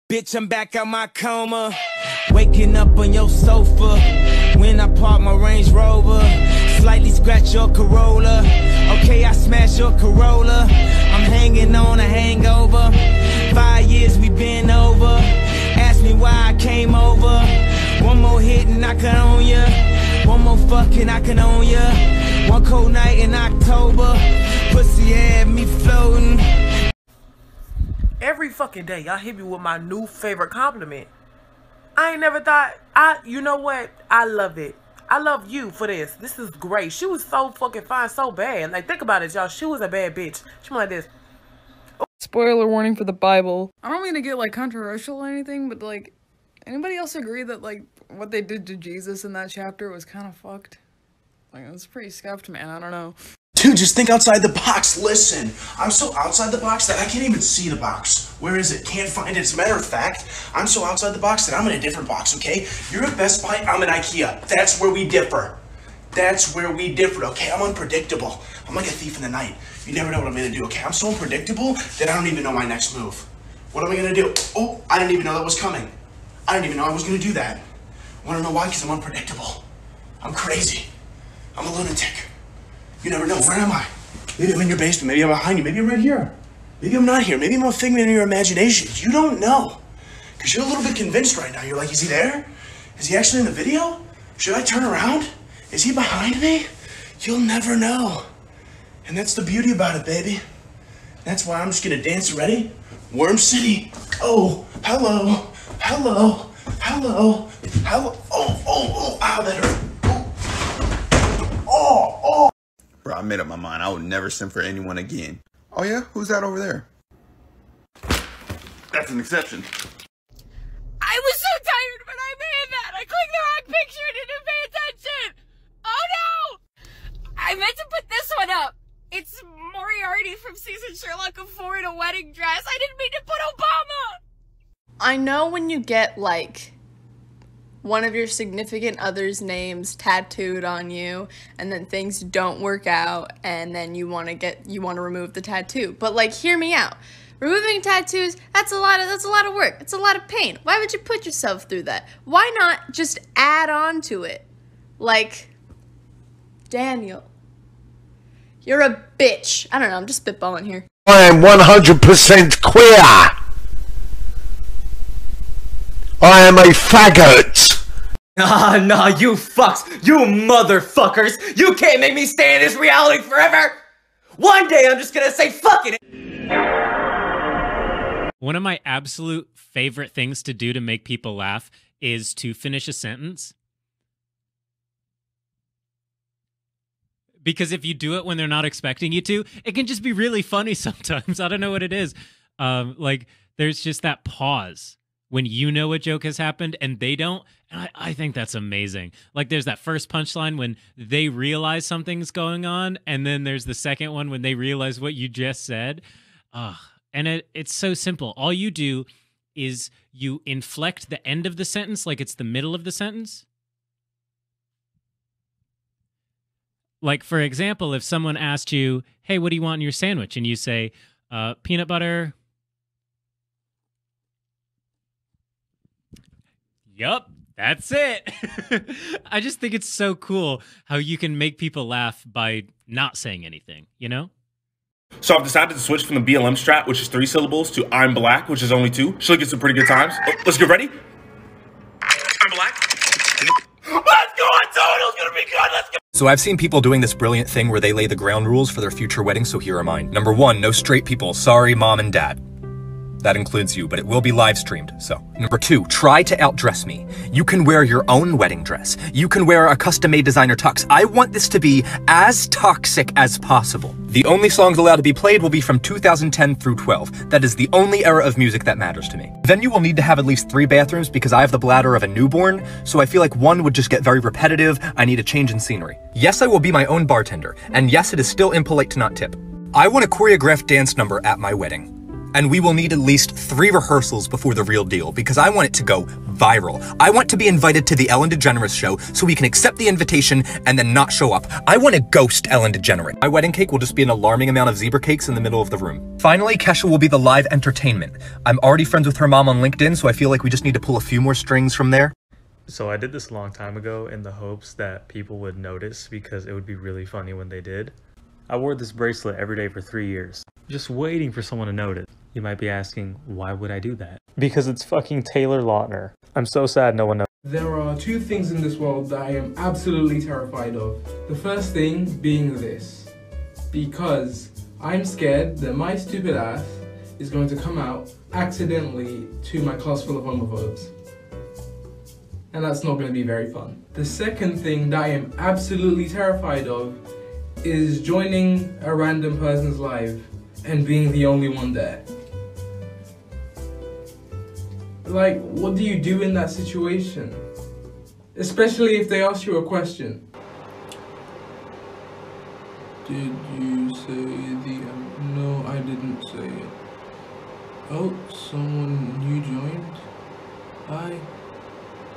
Bitch, I'm back out my coma, waking up on your sofa. When I park my Range Rover, slightly scratch your Corolla. Okay, I smash your Corolla. I'm hanging on a hangover. 5 years we been over. Ask me why I came over. One more hit and I can own ya. One more fucking I can own ya. One cold night in October. Pussy had me floating. Every fucking day, y'all hit me with my new favorite compliment. I ain't never thought, you know what? I love it. I love you for this. This is great. She was so fucking fine, so bad. Like, think about it, y'all. She was a bad bitch. She went like this. Spoiler warning for the Bible. I don't mean to get, like, controversial or anything, but, like, anybody else agree that, like, what they did to Jesus in that chapter was kind of fucked? Like, it was pretty scuffed, man. I don't know. Dude, just think outside the box. Listen, I'm so outside the box that I can't even see the box. Where is it? Can't find it. As a matter of fact, I'm so outside the box that I'm in a different box, okay? You're at Best Buy, I'm at IKEA. That's where we differ. That's where we differ, okay? I'm unpredictable. I'm like a thief in the night. You never know what I'm gonna do, okay? I'm so unpredictable that I don't even know my next move. What am I gonna do? Oh, I didn't even know that was coming. I didn't even know I was gonna do that. Wanna know why? Because I'm unpredictable. I'm crazy. I'm a lunatic. You never know. Where am I? Maybe I'm in your basement. Maybe I'm behind you. Maybe I'm right here. Maybe I'm not here. Maybe I'm a figment of your imagination. You don't know. Because you're a little bit convinced right now. You're like, is he there? Is he actually in the video? Should I turn around? Is he behind me? You'll never know. And that's the beauty about it, baby. That's why I'm just going to dance. Ready? Worm City. Oh, hello. Hello. Hello. Hello. Oh, ow, that hurt. Oh. Bro, I made up my mind. I would never send for anyone again. Oh yeah? Who's that over there? That's an exception. I was so tired when I made that. I clicked the wrong picture and didn't pay attention. Oh no! I meant to put this one up. It's Moriarty from season Sherlock of 4 in a wedding dress. I didn't mean to put Obama. I know when you get, like, one of your significant other's names tattooed on you, and then things don't work out, and then you want to remove the tattoo. But, like, hear me out. Removing tattoos, that's a lot of work. It's a lot of pain. Why would you put yourself through that? Why not just add on to it? Like, Daniel, you're a bitch. I don't know, I'm just spitballing here. I am 100% queer. I am a faggot. Nah, you fucks, you motherfuckers, you can't make me stay in this reality forever! One day I'm just gonna say fuck it! One of my absolute favorite things to do to make people laugh is to finish a sentence. Because if you do it when they're not expecting you to, it can just be really funny sometimes. I don't know what it is. Like, there's just that pause when you know a joke has happened and they don't. And I think that's amazing. Like, there's that first punchline when they realize something's going on, and then there's the second one when they realize what you just said. And it's so simple. All you do is you inflect the end of the sentence like it's the middle of the sentence. Like, for example, if someone asked you, hey, what do you want in your sandwich? And you say, peanut butter. Yup, that's it. I just think it's so cool how you can make people laugh by not saying anything, you know? So I've decided to switch from the BLM strat, which is 3 syllables, to I'm black, which is only 2. Should get some pretty good times. Let's get ready. I'm black. Let's go, Antonio's gonna be good, let's go. So I've seen people doing this brilliant thing where they lay the ground rules for their future wedding, so here are mine. Number 1, no straight people. Sorry, mom and dad. That includes you, but it will be live streamed, so. Number 2, try to outdress me. You can wear your own wedding dress. You can wear a custom-made designer tux. I want this to be as toxic as possible. The only songs allowed to be played will be from 2010 through 12. That is the only era of music that matters to me. Then you will need to have at least 3 bathrooms because I have the bladder of a newborn, so I feel like 1 would just get very repetitive. I need a change in scenery. Yes, I will be my own bartender, and yes, it is still impolite to not tip. I want a choreographed dance number at my wedding. And we will need at least 3 rehearsals before the real deal, because I want it to go viral. I want to be invited to the Ellen DeGeneres show so we can accept the invitation and then not show up. I want to ghost Ellen DeGeneres. My wedding cake will just be an alarming amount of zebra cakes in the middle of the room. Finally, Kesha will be the live entertainment. I'm already friends with her mom on LinkedIn, so I feel like we just need to pull a few more strings from there. So I did this a long time ago in the hopes that people would notice because it would be really funny when they did. I wore this bracelet every day for 3 years, just waiting for someone to notice. You might be asking, why would I do that? Because it's fucking Taylor Lautner. I'm so sad no one knows. There are 2 things in this world that I am absolutely terrified of. The first thing being this. Because I'm scared that my stupid ass is going to come out accidentally to my class full of homophobes. And that's not going to be very fun. The second thing that I am absolutely terrified of is joining a random person's live and being the only one there. Like, what do you do in that situation? Especially if they ask you a question. Did you say the... No, I didn't say it. Oh, someone new joined? Hi.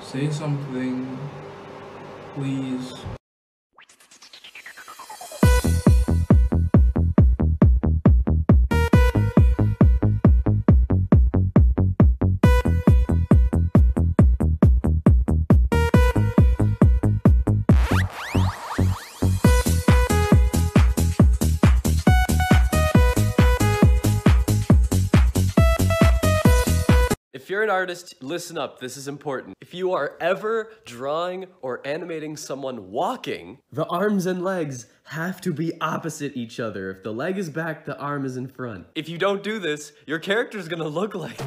Say something, please. If you're an artist, listen up, this is important. If you are ever drawing or animating someone walking, the arms and legs have to be opposite each other. If the leg is back, the arm is in front. If you don't do this, your character's gonna look like...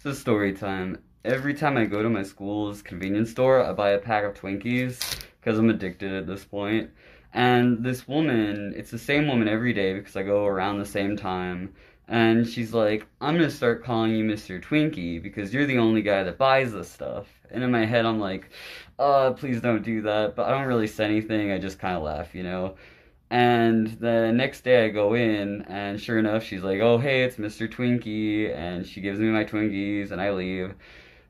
So story time. Every time I go to my school's convenience store, I buy a pack of Twinkies, because I'm addicted at this point. And this woman, it's the same woman every day because I go around the same time, and she's like, I'm gonna start calling you Mr. Twinkie because you're the only guy that buys this stuff. And in my head I'm like, please don't do that, but I don't really say anything, I just kind of laugh, you know? And the next day I go in, and sure enough, she's like, oh hey, it's Mr. Twinkie, and she gives me my Twinkies, and I leave.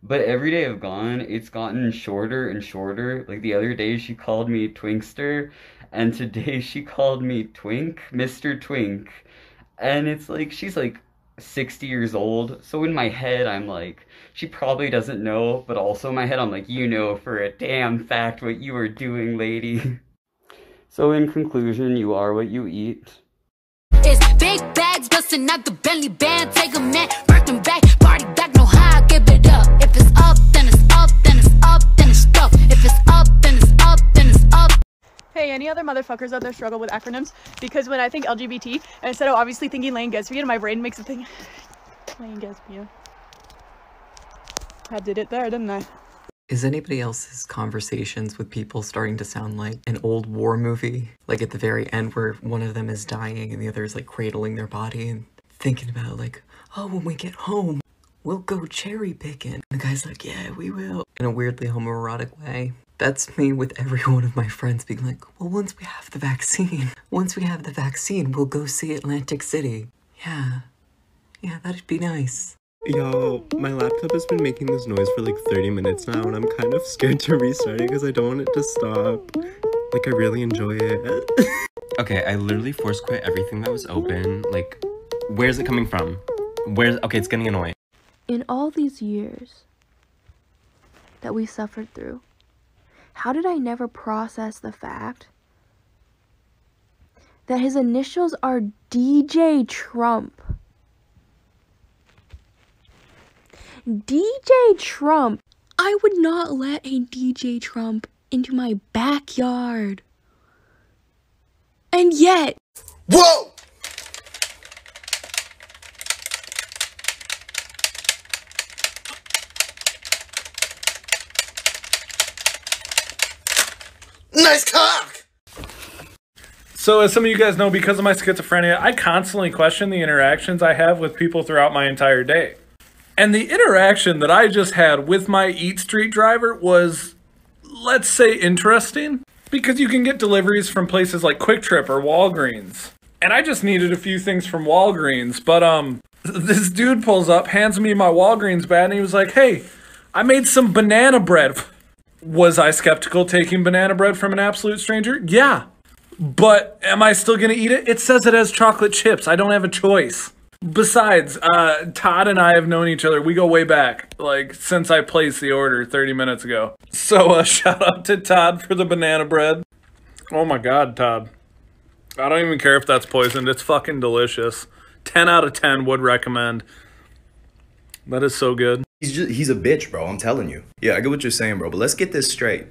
But every day I've gone, it's gotten shorter and shorter. Like the other day she called me Twinkster, and today she called me Twink, Mr. Twink. And it's like, she's like 60 years old, so in my head I'm like, she probably doesn't know, but also in my head I'm like, you know for a damn fact what you are doing, lady. So in conclusion, you are what you eat. It's big bags busting out the Bentley band, take a man, working back, party back, no how I give it up. If it's up, then it's up, then it's up, then it's stuff. If it's up, then it's up, then it's up. Hey, any other motherfuckers out there struggle with acronyms? Because when I think LGBT, and instead of obviously thinking Lane Gesvian, my brain makes a thing. Lane Gesvian. I did it there, didn't I? Is anybody else's conversations with people starting to sound like an old war movie? Like at the very end where one of them is dying and the other is like cradling their body and thinking about like, oh, when we get home, we'll go cherry picking. The guy's like, yeah, we will. In a weirdly homoerotic way. That's me with every one of my friends being like, well, once we have the vaccine, we'll go see Atlantic City. Yeah, that'd be nice. Yo, my laptop has been making this noise for like 30 minutes now, and I'm kind of scared to restart it because I don't want it to stop. Like, I really enjoy it. Okay, I literally force quit everything that was open. Like, where's it coming from? Okay, it's getting annoying. In all these years that we suffered through, how did I never process the fact that his initials are DJ Trump? DJ Trump. I would not let a DJ Trump into my backyard. And yet... Whoa! Nice cock! So as some of you guys know, because of my schizophrenia, I constantly question the interactions I have with people throughout my entire day. And the interaction that I just had with my Eat Street driver was, let's say, interesting. because you can get deliveries from places like Quick Trip or Walgreens. And I just needed a few things from Walgreens, but this dude pulls up, hands me my Walgreens bag, and he was like, "Hey, I made some banana bread." Was I skeptical taking banana bread from an absolute stranger? Yeah. But am I still gonna eat it? It says it has chocolate chips. I don't have a choice. Besides, Todd and I have known each other. We go way back, like, since I placed the order 30 minutes ago. So, shout out to Todd for the banana bread. Oh my god, Todd. I don't even care if that's poisoned. It's fucking delicious. 10 out of 10 would recommend. That is so good. He's a bitch, bro. I'm telling you. Yeah, I get what you're saying, bro. But let's get this straight.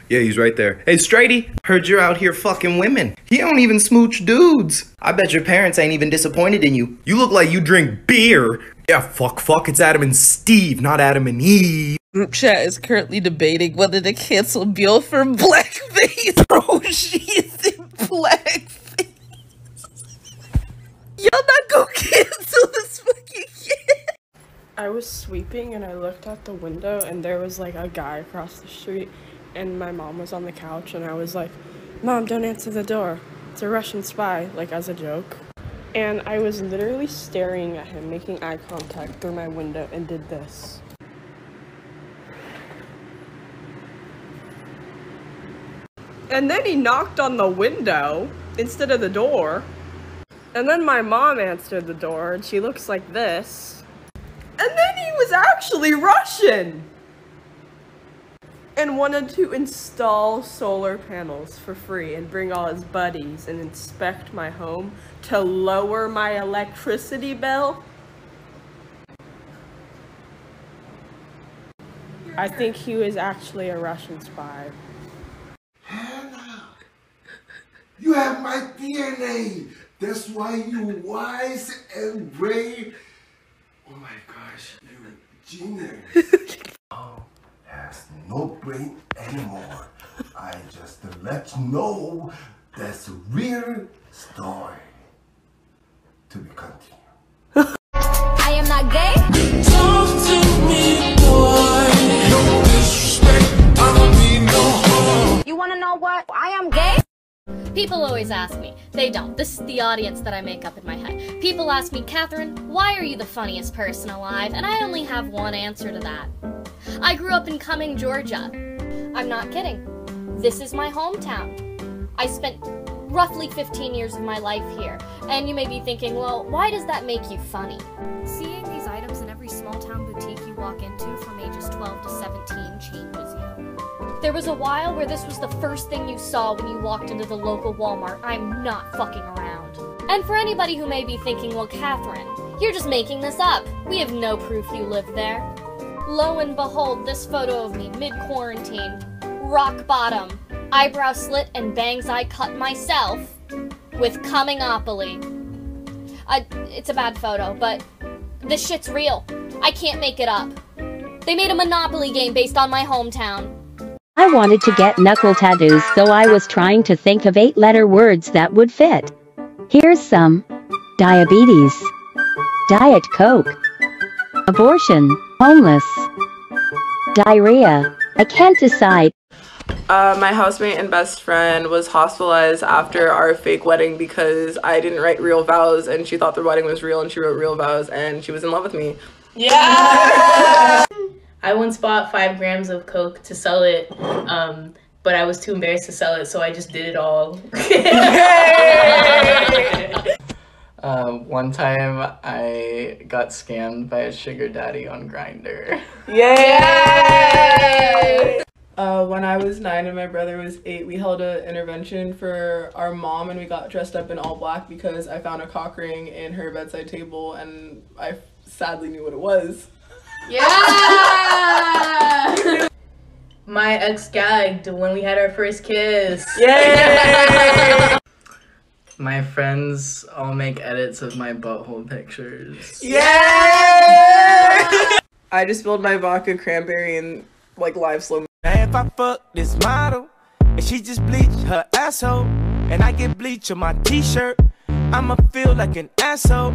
Yeah, he's right there. Hey, Straighty, heard you're out here fucking women. He don't even smooch dudes. I bet your parents ain't even disappointed in you. You look like you drink beer. Yeah, fuck, it's Adam and Steve, not Adam and Eve. Group chat is currently debating whether to cancel Bill for blackface. Bro, she is in blackface. Y'all not gonna cancel this fucking kid. I was sweeping and I looked out the window and there was like a guy across the street and my mom was on the couch and I was like, "Mom, don't answer the door. It's a Russian spy," like as a joke. And I was literally staring at him, making eye contact through my window and did this. And then he knocked on the window instead of the door. And then my mom answered the door and she looks like this. And then he was actually Russian! And wanted to install solar panels for free and bring all his buddies and inspect my home to lower my electricity bill. I think he was actually a Russian spy. Hannah, you have my DNA. That's why you wise and brave. Oh my gosh, you're a genius. Has no brain anymore. I just let you know that's a real story to be continued. I am not gay. Talk to me, boy. No disrespect, I don't mean no harm. You wanna know what? I am gay. People always ask me. They don't. This is the audience that I make up in my head. People ask me, "Catherine, why are you the funniest person alive?" And I only have one answer to that. I grew up in Cumming, Georgia. I'm not kidding. This is my hometown. I spent roughly 15 years of my life here. And you may be thinking, well, why does that make you funny? Seeing these items in every small town boutique you walk into from ages 12 to 17 changes you. There was a while where this was the first thing you saw when you walked into the local Walmart. I'm not fucking around. And for anybody who may be thinking, well, Catherine, you're just making this up. We have no proof you lived there. Lo and behold, this photo of me mid-quarantine, rock bottom, eyebrow slit and bangs I cut myself with Cumming-opoly. It's a bad photo, but this shit's real. I can't make it up. They made a Monopoly game based on my hometown. I wanted to get knuckle tattoos, so I was trying to think of 8-letter words that would fit. Here's some. Diabetes. Diet Coke. Abortion. Homeless. Diarrhea. I can't decide. My housemate and best friend was hospitalized after our fake wedding because I didn't write real vows and she thought the wedding was real and she wrote real vows and she was in love with me. Yeah! I once bought 5 grams of Coke to sell it, but I was too embarrassed to sell it, so I just did it all. One time I got scammed by a sugar daddy on Grindr. Yay! When I was 9 and my brother was 8, we held an intervention for our mom and we got dressed up in all black because I found a cock ring in her bedside table and I sadly knew what it was. Yeah! My ex gagged when we had our first kiss. Yay! My friends all make edits of my butthole pictures. Yay! I just spilled my vodka cranberry in like live slow. Now if I fuck this model and she just bleach her asshole and I get bleach on my t-shirt, I'ma feel like an asshole.